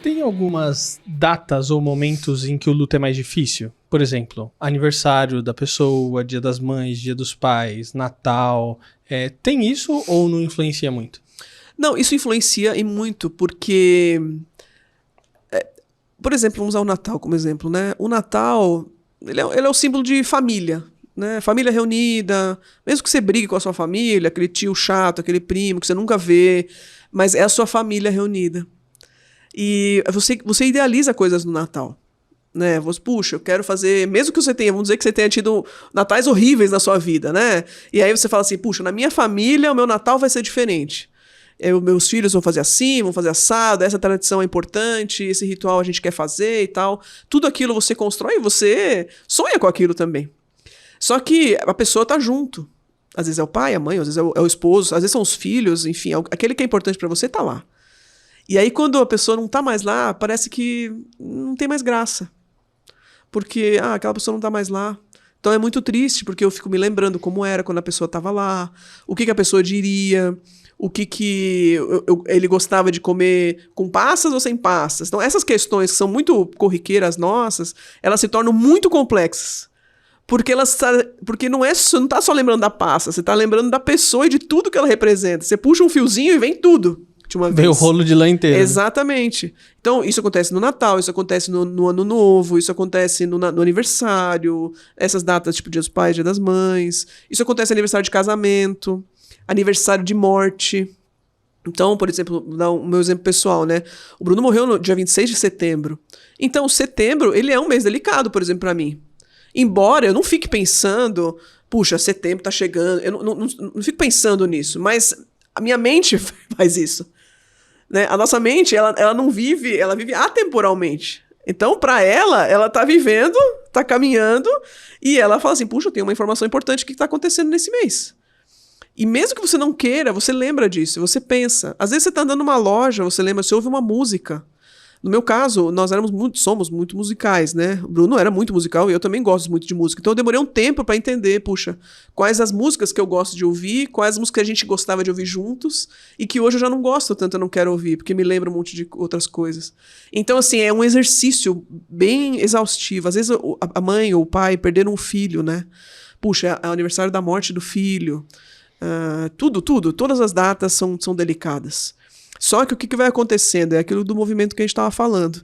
Tem algumas datas ou momentos em que o luto é mais difícil? Por exemplo, aniversário da pessoa, Dia das Mães, Dia dos Pais, Natal. Tem isso ou não influencia muito? Não, isso influencia e muito, porque... por exemplo, vamos usar o Natal como exemplo, né? O Natal, ele é o símbolo de família, né? Família reunida, mesmo que você brigue com a sua família, aquele tio chato, aquele primo que você nunca vê, mas é a sua família reunida. E você idealiza coisas no Natal, né? Puxa, eu quero fazer... Mesmo que você tenha, vamos dizer que você tenha tido natais horríveis na sua vida, né? E aí você fala assim, puxa, na minha família o meu Natal vai ser diferente. Meus filhos vão fazer assim, vão fazer assado, essa tradição é importante, esse ritual a gente quer fazer e tal. Tudo aquilo você constrói e você sonha com aquilo também. Só que a pessoa tá junto. Às vezes é o pai, a mãe, às vezes é o esposo, às vezes são os filhos, enfim, aquele que é importante pra você tá lá. E aí quando a pessoa não tá mais lá, parece que não tem mais graça. Porque, aquela pessoa não tá mais lá. Então é muito triste, porque eu fico me lembrando como era quando a pessoa tava lá, o que a pessoa diria, o que ele gostava de comer com passas ou sem passas. Então essas questões que são muito corriqueiras nossas, elas se tornam muito complexas. Porque não tá só lembrando da passa, você tá lembrando da pessoa e de tudo que ela representa. Você puxa um fiozinho e vem tudo de uma vez. Vem o rolo de lã inteiro. Exatamente. Então, isso acontece no Natal, isso acontece no Ano Novo, isso acontece no aniversário, essas datas, tipo Dia dos Pais, Dia das Mães. Isso acontece no aniversário de casamento, aniversário de morte. Então, por exemplo, vou dar o meu exemplo pessoal, né? O Bruno morreu no dia 26 de setembro. Então, setembro, ele é um mês delicado, por exemplo, pra mim. Embora eu não fique pensando, puxa, setembro tá chegando, eu não fico pensando nisso, mas a minha mente faz isso. Né? A nossa mente, ela não vive, ela vive atemporalmente. Então, pra ela tá vivendo, tá caminhando, e ela fala assim, puxa, eu tenho uma informação importante que tá acontecendo nesse mês. E mesmo que você não queira, você lembra disso, você pensa. Às vezes você tá andando numa loja, você lembra, você ouve uma música. No meu caso, nós somos muito musicais, né? O Bruno era muito musical e eu também gosto muito de música. Então eu demorei um tempo pra entender, puxa, quais as músicas que eu gosto de ouvir, quais as músicas que a gente gostava de ouvir juntos e que hoje eu já não gosto tanto, eu não quero ouvir, porque me lembra um monte de outras coisas. Então, assim, é um exercício bem exaustivo. Às vezes a mãe ou o pai perderam um filho, né? Puxa, é o aniversário da morte do filho. Todas as datas são delicadas. Só que o que vai acontecendo é aquilo do movimento que a gente estava falando.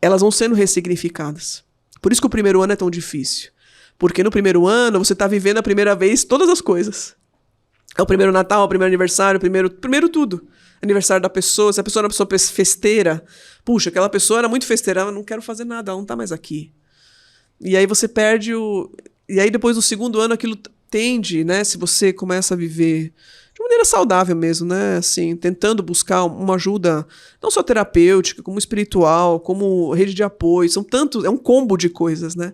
Elas vão sendo ressignificadas. Por isso que o primeiro ano é tão difícil. Porque no primeiro ano você está vivendo a primeira vez todas as coisas. É o primeiro Natal, o primeiro aniversário, primeiro tudo. Aniversário da pessoa, se a pessoa era uma pessoa festeira, puxa, aquela pessoa era muito festeira, eu não quero fazer nada, ela não está mais aqui. E aí você perde E aí depois do segundo ano aquilo tende, né, se você começa a viver de maneira saudável mesmo, né, assim, tentando buscar uma ajuda, não só terapêutica, como espiritual, como rede de apoio, é um combo de coisas, né,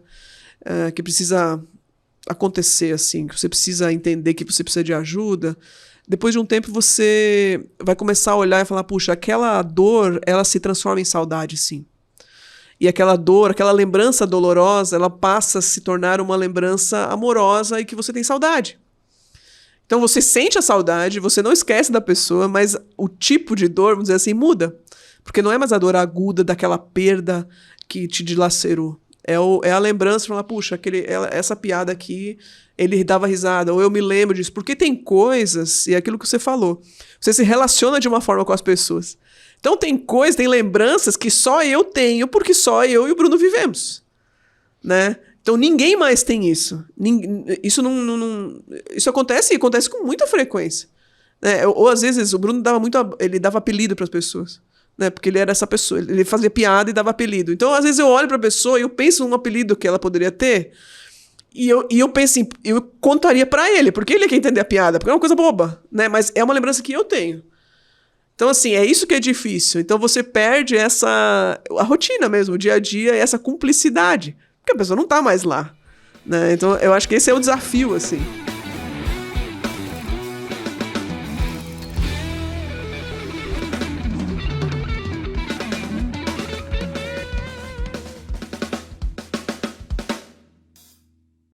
que precisa acontecer, assim, que você precisa entender que você precisa de ajuda. Depois de um tempo você vai começar a olhar e falar, puxa, aquela dor, ela se transforma em saudade, sim. E aquela dor, aquela lembrança dolorosa, ela passa a se tornar uma lembrança amorosa e que você tem saudade. Então você sente a saudade, você não esquece da pessoa, mas o tipo de dor, vamos dizer assim, muda. Porque não é mais a dor aguda daquela perda que te dilacerou. É a lembrança de falar, puxa, essa piada aqui, ele dava risada, ou eu me lembro disso. Porque tem coisas, e é aquilo que você falou, você se relaciona de uma forma com as pessoas. Então tem lembranças que só eu tenho, porque só eu e o Bruno vivemos. Né? Então ninguém mais tem isso. Isso acontece com muita frequência. Né? Ou às vezes o Bruno ele dava apelido para as pessoas. Né? Porque ele era essa pessoa. Ele fazia piada e dava apelido. Então às vezes eu olho para a pessoa e eu penso num apelido que ela poderia ter. E eu penso assim, eu contaria para ele. Porque ele quer entender a piada. Porque é uma coisa boba. Né? Mas é uma lembrança que eu tenho. Então, assim, é isso que é difícil. Então, você perde a rotina mesmo, o dia a dia, e essa cumplicidade. Porque a pessoa não tá mais lá. Né? Então, eu acho que esse é o desafio, assim.